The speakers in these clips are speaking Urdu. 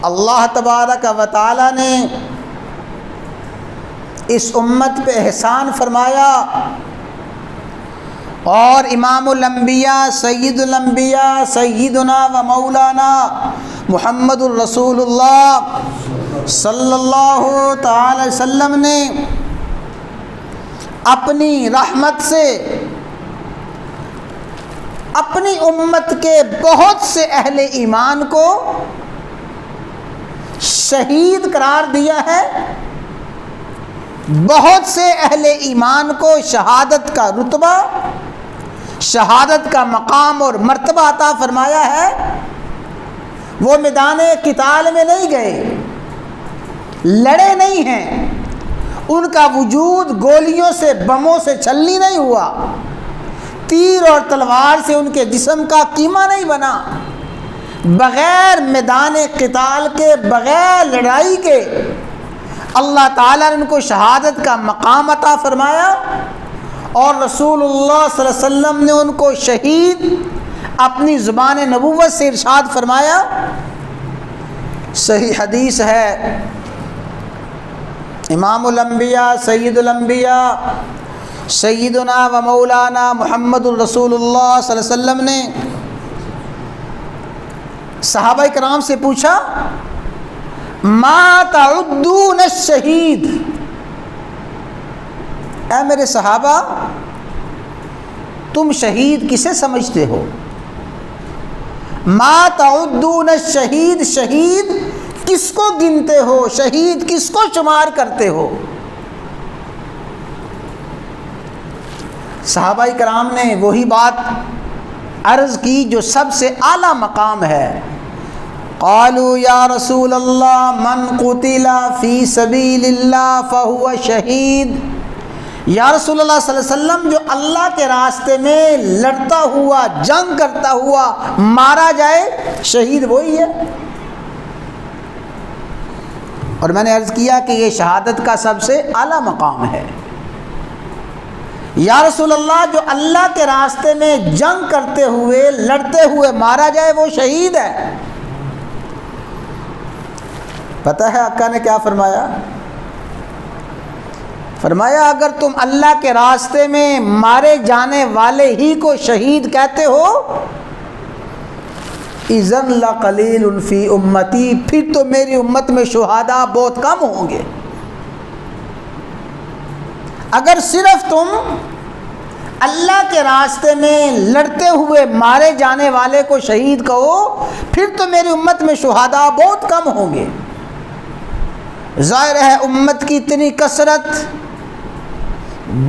اللہ تبارک و تعالی نے اس امت پہ احسان فرمایا اور امام الانبیاء سید الانبیاء سیدنا و مولانا محمد الرسول اللہ صلی اللہ تعالی وسلم نے اپنی رحمت سے اپنی امت کے بہت سے اہل ایمان کو شہید قرار دیا ہے، بہت سے اہل ایمان کو شہادت کا رتبہ، شہادت کا مقام اور مرتبہ عطا فرمایا ہے۔ وہ میدان قتال میں نہیں گئے، لڑے نہیں ہیں، ان کا وجود گولیوں سے بموں سے چھلنی نہیں ہوا، تیر اور تلوار سے ان کے جسم کا کیما نہیں بنا، بغیر میدان قتال کے، بغیر لڑائی کے اللہ تعالیٰ نے ان کو شہادت کا مقام عطا فرمایا اور رسول اللہ صلی اللہ علیہ وسلم نے ان کو شہید اپنی زبان نبوت سے ارشاد فرمایا۔ صحیح حدیث ہے، امام الانبیاء سید الانبیاء سیدنا و مولانا محمد الرسول اللہ صلی اللہ علیہ وسلم نے صحابہ کرام سے پوچھا، ما تعدون الشہید، اے میرے صحابہ تم شہید کسے سمجھتے ہو؟ ما تعدون الشہید، شہید کس کو گنتے ہو، شہید کس کو شمار کرتے ہو؟ صحابہ کرام نے وہی بات عرض کی جو سب سے اعلیٰ مقام ہے۔ قالوا یا رسول اللہ من قتل فی سبیل اللہ فہو شہید، یا رسول اللہ صلی اللہ علیہ وسلم جو اللہ کے راستے میں لڑتا ہوا، جنگ کرتا ہوا مارا جائے، شہید وہی ہے۔ اور میں نے عرض کیا کہ یہ شہادت کا سب سے اعلیٰ مقام ہے۔ یا رسول اللہ جو اللہ کے راستے میں جنگ کرتے ہوئے، لڑتے ہوئے مارا جائے وہ شہید ہے۔ پتہ ہے آقا نے کیا فرمایا؟ فرمایا اگر تم اللہ کے راستے میں مارے جانے والے ہی کو شہید کہتے ہو، اذن لقلیل فی امتی، پھر تو میری امت میں شہداء بہت کم ہوں گے۔ اگر صرف تم اللہ کے راستے میں لڑتے ہوئے مارے جانے والے کو شہید کہو، پھر تو میری امت میں شہداء بہت کم ہوں گے۔ ظاہر ہے امت کی اتنی کثرت،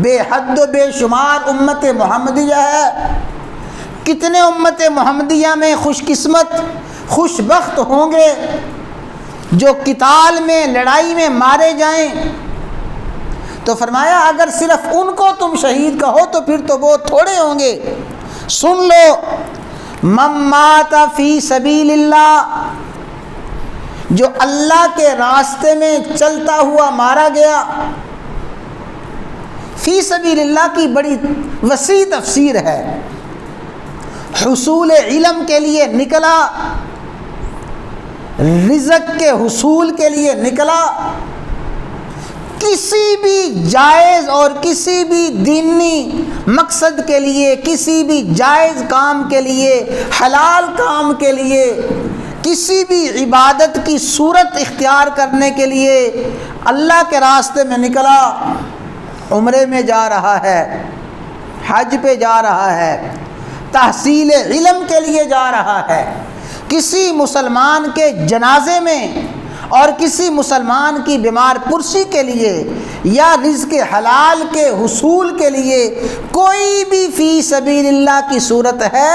بے حد و بے شمار امت محمدیہ ہے، کتنے امت محمدیہ میں خوش قسمت، خوش بخت ہوں گے جو قتال میں، لڑائی میں مارے جائیں۔ تو فرمایا اگر صرف ان کو تم شہید کہو تو پھر تو وہ تھوڑے ہوں گے۔ سن لو، من مات فی سبیل اللہ، جو اللہ کے راستے میں چلتا ہوا مارا گیا۔ فی سبیل اللہ کی بڑی وسیع تفسیر ہے۔ حصول علم کے لیے نکلا، رزق کے حصول کے لیے نکلا، کسی بھی جائز اور کسی بھی دینی مقصد کے لیے، کسی بھی جائز کام کے لیے، حلال کام کے لیے، کسی بھی عبادت کی صورت اختیار کرنے کے لیے اللہ کے راستے میں نکلا، عمرے میں جا رہا ہے، حج پہ جا رہا ہے، تحصیل علم کے لیے جا رہا ہے، کسی مسلمان کے جنازے میں اور کسی مسلمان کی بیمار پرسی کے لیے یا رزق حلال کے حصول کے لیے، کوئی بھی فی سبیل اللہ کی صورت ہے،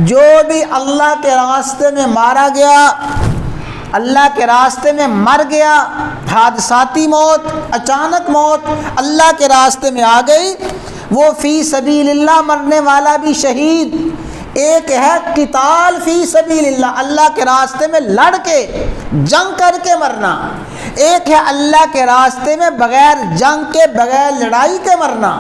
جو بھی اللہ کے راستے میں مارا گیا، اللہ کے راستے میں مر گیا، حادثاتی موت، اچانک موت اللہ کے راستے میں آ گئی، وہ فی سبیل اللہ مرنے والا بھی شہید۔ ایک ہے قتال فی سبیل اللہ، اللہ کے راستے میں لڑ کے، جنگ کر کے مرنا، ایک ہے اللہ کے راستے میں بغیر جنگ کے، بغیر لڑائی کے مرنا۔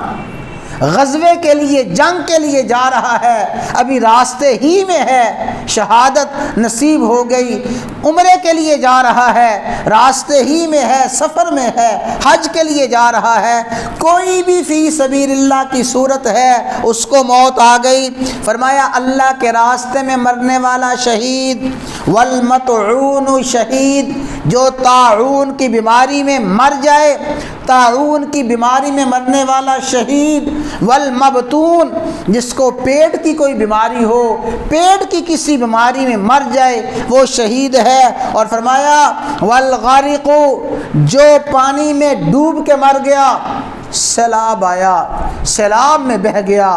غزوے کے لیے، جنگ کے لیے جا رہا ہے، ابھی راستے ہی میں ہے، شہادت نصیب ہو گئی، عمرے کے لیے جا رہا ہے، راستے ہی میں ہے، سفر میں ہے، حج کے لیے جا رہا ہے، کوئی بھی فی سبیل اللہ کی صورت ہے، اس کو موت آ گئی، فرمایا اللہ کے راستے میں مرنے والا شہید، والمطعون شہید، جو طاعون کی بیماری میں مر جائے، طاعون کی بیماری میں مرنے والا شہید، والمبتون، جس کو پیٹ کی کوئی بیماری ہو، پیٹ کی کسی بیماری میں مر جائے، وہ شہید ہے، اور فرمایا والغارق، جو پانی میں ڈوب کے مر گیا، سیلاب آیا، سیلاب میں بہہ گیا،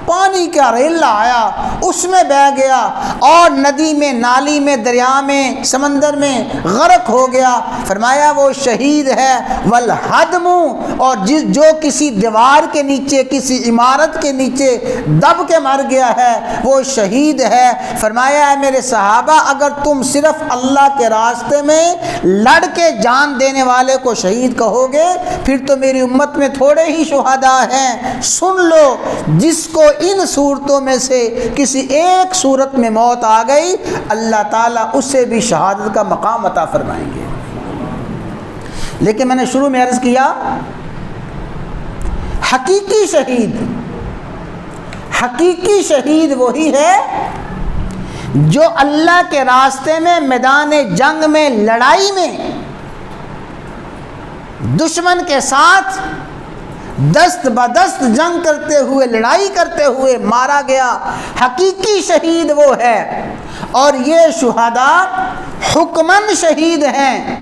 پانی کا ریلا آیا، اس میں بہہ گیا، اور ندی میں، نالی میں، دریا میں، سمندر میں غرق ہو گیا، فرمایا وہ شہید ہے، والہدم، اور جو کسی دیوار کے نیچے، کسی عمارت کے نیچے دب کے مر گیا ہے، وہ شہید ہے، فرمایا ہے میرے صحابہ اگر تم صرف اللہ کے راستے میں لڑ کے جان دینے والے کو شہید کہو گے، پھر تو میری امت میں تھوڑے ہی شہداء ہیں، سن لو جس کو ان صورتوں میں سے کسی ایک صورت میں موت آ گئی، اللہ تعالیٰ اسے بھی شہادت کا مقام عطا فرمائیں گے۔ لیکن میں نے شروع میں عرض کیا، حقیقی شہید وہی ہے جو اللہ کے راستے میں، میدان جنگ میں، لڑائی میں دشمن کے ساتھ دست بدست جنگ کرتے ہوئے، لڑائی کرتے ہوئے مارا گیا، حقیقی شہید وہ ہے، اور یہ شہداء حکماً شہید ہیں۔